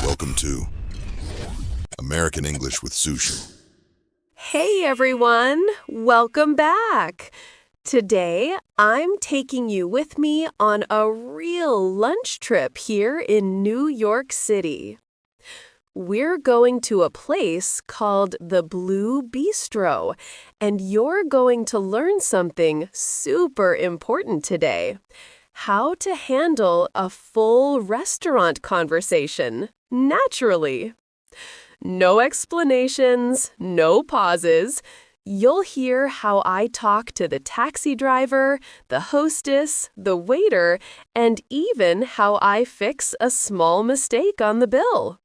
Welcome to American English with Sushil. Hey everyone, welcome back. Today, I'm taking you with me on a real lunch trip here in New York City. We're going to a place called the Blue Bistro, and you're going to learn something super important today. How to handle a full restaurant conversation naturally. No explanations, no pauses. You'll hear how I talk to the taxi driver, the hostess, the waiter, and even how I fix a small mistake on the bill.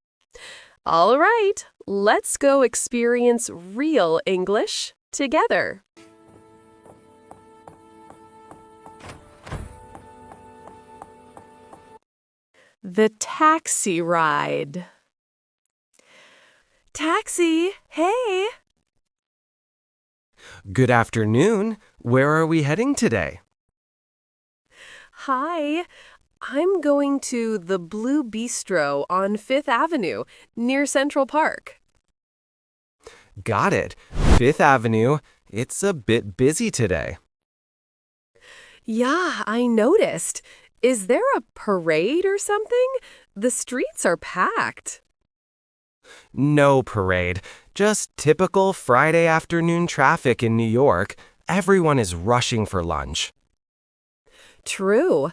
All right, let's go experience real English together. The taxi ride. Taxi, hey! Good afternoon. Where are we heading today? Hi, I'm going to the Blue Bistro on 5th Avenue, near Central Park. Got it. 5th Avenue. It's a bit busy today. Yeah, I noticed. Is there a parade or something? The streets are packed. No parade. Just typical Friday afternoon traffic in New York. Everyone is rushing for lunch. True.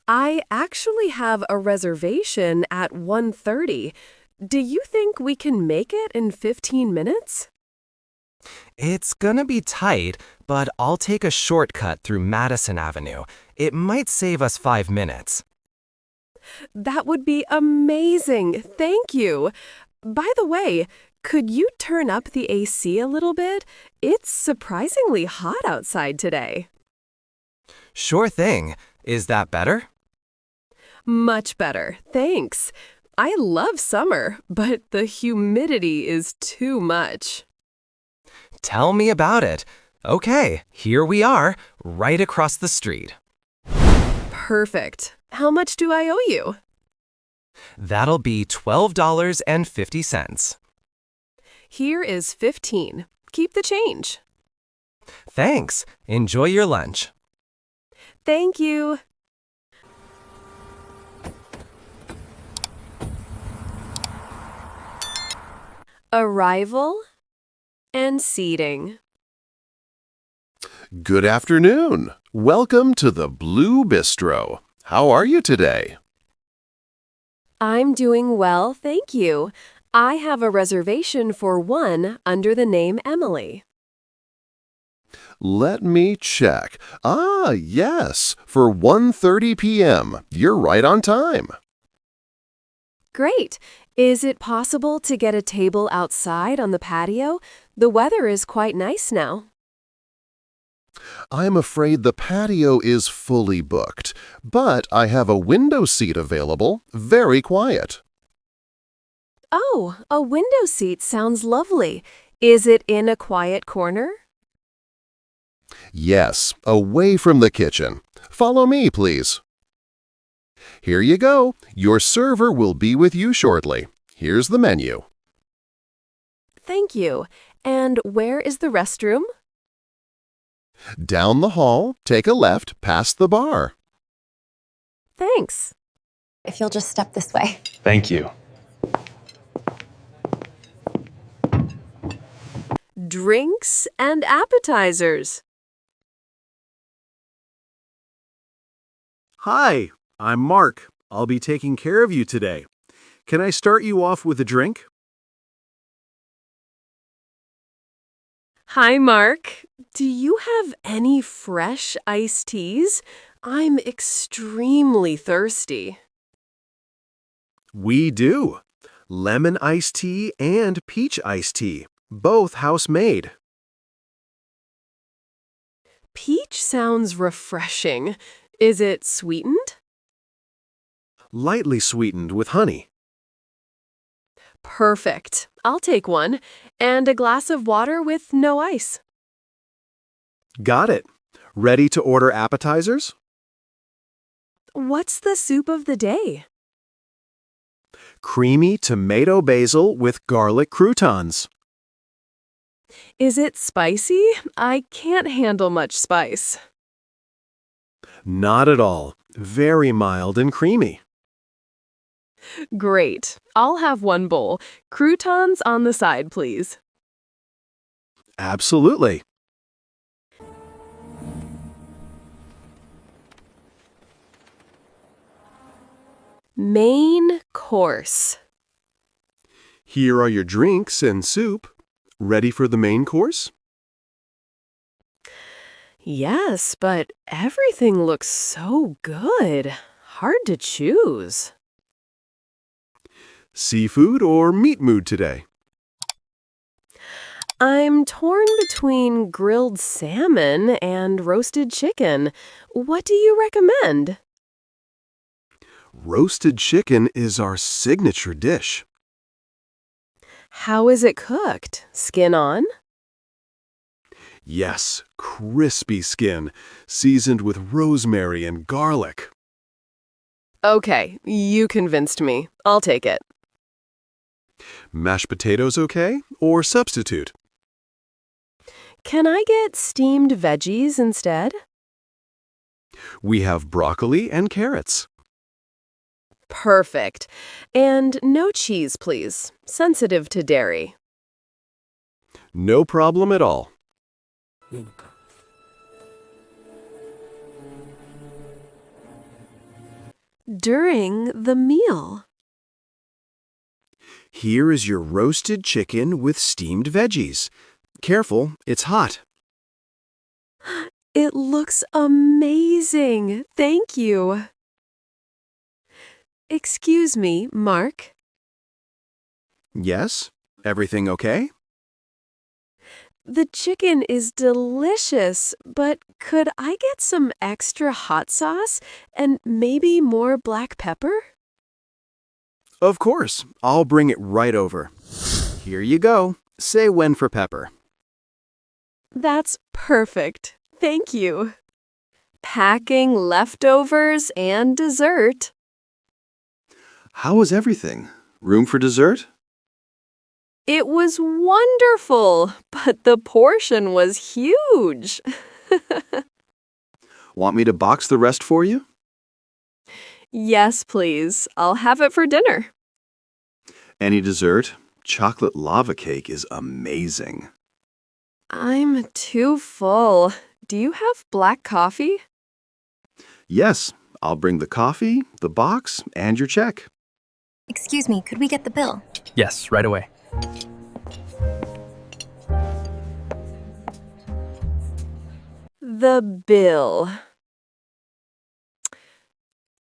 I actually have a reservation at 1:30. Do you think we can make it in 15 minutes? It's gonna be tight, but I'll take a shortcut through Madison Avenue. It might save us 5 minutes. That would be amazing. Thank you. By the way, could you turn up the AC a little bit? It's surprisingly hot outside today. Sure thing. Is that better? Much better, thanks. I love summer, but the humidity is too much. Tell me about it. Okay, here we are, right across the street. Perfect. How much do I owe you? That'll be $12.50. Here is 15. Keep the change. Thanks. Enjoy your lunch. Thank you. Arrival and seating. Good afternoon. Welcome to the Blue Bistro. How are you today? I'm doing well, thank you. I have a reservation for one under the name Emily. Let me check. Yes, for 1:30 p.m. You're right on time. Great. Is it possible to get a table outside on the patio? The weather is quite nice now. I'm afraid the patio is fully booked, but I have a window seat available, very quiet. Oh, a window seat sounds lovely. Is it in a quiet corner? Yes, away from the kitchen. Follow me, please. Here you go. Your server will be with you shortly. Here's the menu. Thank you. And where is the restroom? Down the hall, take a left past the bar. Thanks. If you'll just step this way. Thank you. Drinks and appetizers. Hi, I'm Mark. I'll be taking care of you today. Can I start you off with a drink? Hi, Mark. Do you have any fresh iced teas? I'm extremely thirsty. We do. Lemon iced tea and peach iced tea, both house-made. Peach sounds refreshing. Is it sweetened? Lightly sweetened with honey. Perfect. I'll take one. And a glass of water with no ice. Got it. Ready to order appetizers? What's the soup of the day? Creamy tomato basil with garlic croutons. Is it spicy? I can't handle much spice. Not at all. Very mild and creamy. Great. I'll have one bowl. Croutons on the side, please. Absolutely. Main course. Here are your drinks and soup. Ready for the main course? Yes, but everything looks so good. Hard to choose. Seafood or meat mood today? I'm torn between grilled salmon and roasted chicken. What do you recommend? Roasted chicken is our signature dish. How is it cooked? Skin on? Yes, crispy skin, seasoned with rosemary and garlic. Okay, you convinced me. I'll take it. Mashed potatoes okay? Or substitute? Can I get steamed veggies instead? We have broccoli and carrots. Perfect. And no cheese, please. Sensitive to dairy. No problem at all. During the meal. Here is your roasted chicken with steamed veggies. Careful, it's hot. It looks amazing. Thank you. Excuse me, Mark. Yes? Everything okay? The chicken is delicious, but could I get some extra hot sauce and maybe more black pepper? Of course, I'll bring it right over. Here you go. Say when for pepper. That's perfect. Thank you. Packing leftovers and dessert. How was everything? Room for dessert? It was wonderful, but the portion was huge. Want me to box the rest for you? Yes, please. I'll have it for dinner. Any dessert? Chocolate lava cake is amazing. I'm too full. Do you have black coffee? Yes, I'll bring the coffee, the box, and your check. Excuse me, could we get the bill? Yes, right away. The bill.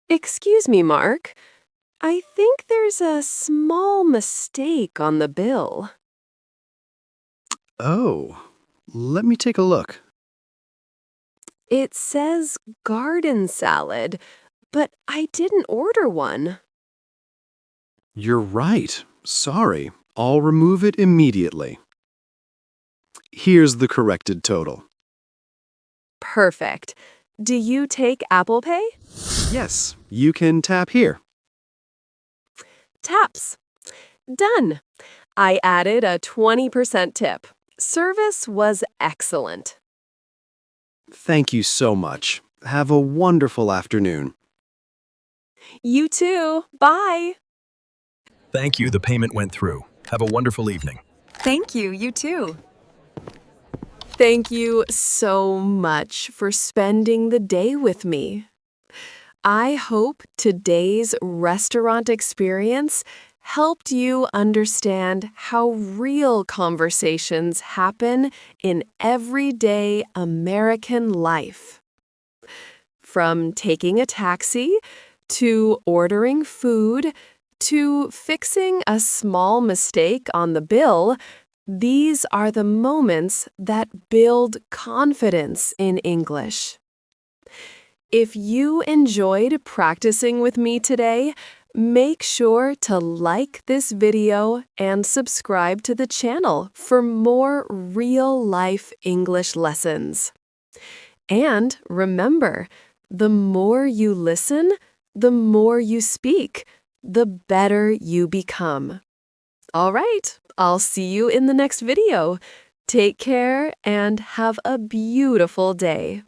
Excuse me, Mark. I think there's a small mistake on the bill. Oh, let me take a look. It says garden salad, but I didn't order one. You're right. Sorry. I'll remove it immediately. Here's the corrected total. Perfect. Do you take Apple Pay? Yes, you can tap here. Taps. Done. I added a 20% tip. Service was excellent. Thank you so much. Have a wonderful afternoon. You too. Bye. Thank you, the payment went through. Have a wonderful evening. Thank you, you too. Thank you so much for spending the day with me. I hope today's restaurant experience helped you understand how real conversations happen in everyday American life. From taking a taxi, to ordering food, to fixing a small mistake on the bill, these are the moments that build confidence in English. If you enjoyed practicing with me today, make sure to like this video and subscribe to the channel for more real-life English lessons. And remember, the more you listen, the more you speak, the better you become. All right, I'll see you in the next video. Take care and have a beautiful day.